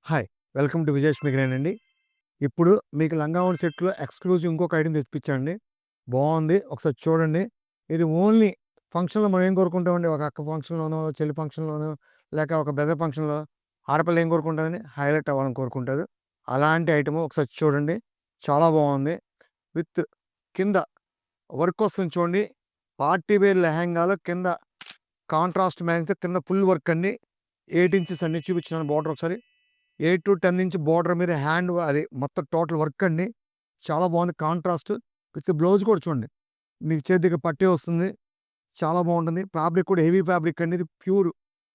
Hi. Welcome to Vijayalakshmi grind అండి. ఇప్పుడు మీకు లంగావోణి సెట్‌లో ఎక్స్‌క్లూజివ్ ఇంకొక ఐటెమ్ తెప్పించానండి. బావుంది. ఒకసారి చూడండి. ఇది ఓన్లీ ఫంక్షన్‌లో మనం ఏం కోరుకుంటామండి, ఒక అక్క ఫంక్షన్‌లోనో, చెల్లి ఫంక్షన్‌లోనో, లేక ఒక బ్రదర్ ఫంక్షన్‌లో ఆడపిల్ల ఏం కోరుకుంటారండి, హైలైట్ అవ్వాలని కోరుకుంటారు. అలాంటి ఐటెము ఒకసారి చూడండి. చాలా బావుంది. విత్ కింద వర్క్ వస్తుంది చూడండి. పార్టీ వేర్ లెహెంగాలో కింద కాంట్రాస్ట్ మ్యాచింగ్‌తో కింద ఫుల్ వర్క్ అండి. 8 ఇంచెస్ అండి. చూపించినాను బోర్డర్ ఒకసారి. 8-10 ఇంచ్ బోర్డర్ మీద హ్యాండ్ అది మొత్తం టోటల్ వర్క్ అండి. చాలా బాగుంది కాంట్రాస్ట్. విత్ బ్లౌజ్ కూడా చూడండి. మీకు చేతికి పట్టీ వస్తుంది. చాలా బాగుంటుంది. ఫ్యాబ్రిక్ కూడా హెవీ ఫ్యాబ్రిక్ అండి. ఇది ప్యూర్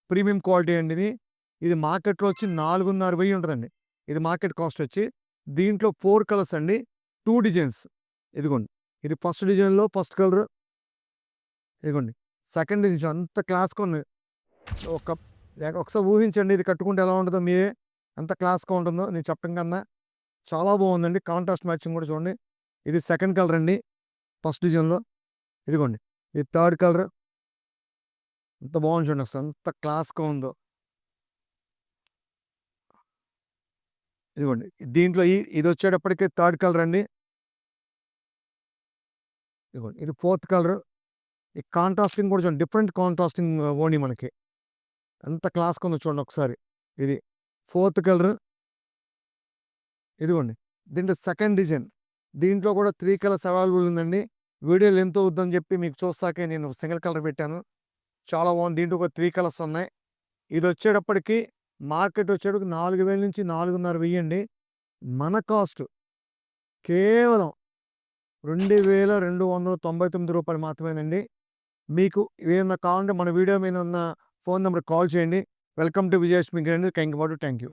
ప్రీమియం క్వాలిటీ అండి ఇది. ఇది మార్కెట్‌లో వచ్చి 4,500 ఉంటదండి. ఇది మార్కెట్ కాస్ట్ వచ్చి. దీంట్లో 4 కలర్స్ అండి. 2 డిజైన్స్. ఇదిగోండి. ఇది ఫస్ట్ డిజైన్‌లో ఫస్ట్ కలర్. ఇదిగోండి. సెకండ్ డిజైన్ అంత క్లాస్‌గా ఉంది. ఒక ఒకసారి ఊహించండి ఇది కట్టుకుంటే ఎలా ఉంటదో మీరే. ఎంత క్లాస్‌గా ఉంటుందో నేను చెప్పడం కన్నా. చాలా బాగుందండి. కాంట్రాస్ట్ మ్యాచింగ్ కూడా చూడండి. ఇది సెకండ్ కలర్ అండి. ఫస్ట్ డిజైన్‌లో. ఇదిగోండి. ఇది థర్డ్ కలర్. ఎంత బాగుంది చూడండి అసలు ఎంత క్లాస్‌గా ఉందో. ఇదిగోండి. దీంట్లో ఇదొచ్చేటప్పటికి థర్డ్ కలర్ అండి. ఇదిగోండి. ఇది ఫోర్త్ కలర్. ఈ కాంట్రాస్టింగ్ కూడా చూడండి. డిఫరెంట్ కాంట్రాస్టింగ్ ఓణి మనకి. ఎంత క్లాస్‌గా ఉందో చూడండి ఒకసారి. ఇది ఫోర్త్ కలర్. ఇదిగోండి. దీంట్లో సెకండ్ డిజైన్. దీంట్లో కూడా 3 కలర్స్ అవైలబుల్ ఉందండి. వీడియో లెంత్ అవుద్దని చెప్పి మీకు చూస్తాకే నేను సింగిల్ కలర్ పెట్టాను. చాలా బాగుంది. దీంట్లో ఒక 3 కలర్స్ ఉన్నాయి. ఇదొచ్చేటప్పటికి మార్కెట్ వచ్చేటప్పటికి 4,000-4,500 అండి. మన కాస్ట్ కేవలం రూ. 2,299 మాత్రమేనండి. మీకు ఏదన్నా కావాలంటే మన వీడియో మీద ఉన్న ఫోన్ నంబర్‌కి కాల్ చేయండి. Welcome to Vijayalakshmi grind Kankipadu. Thank you.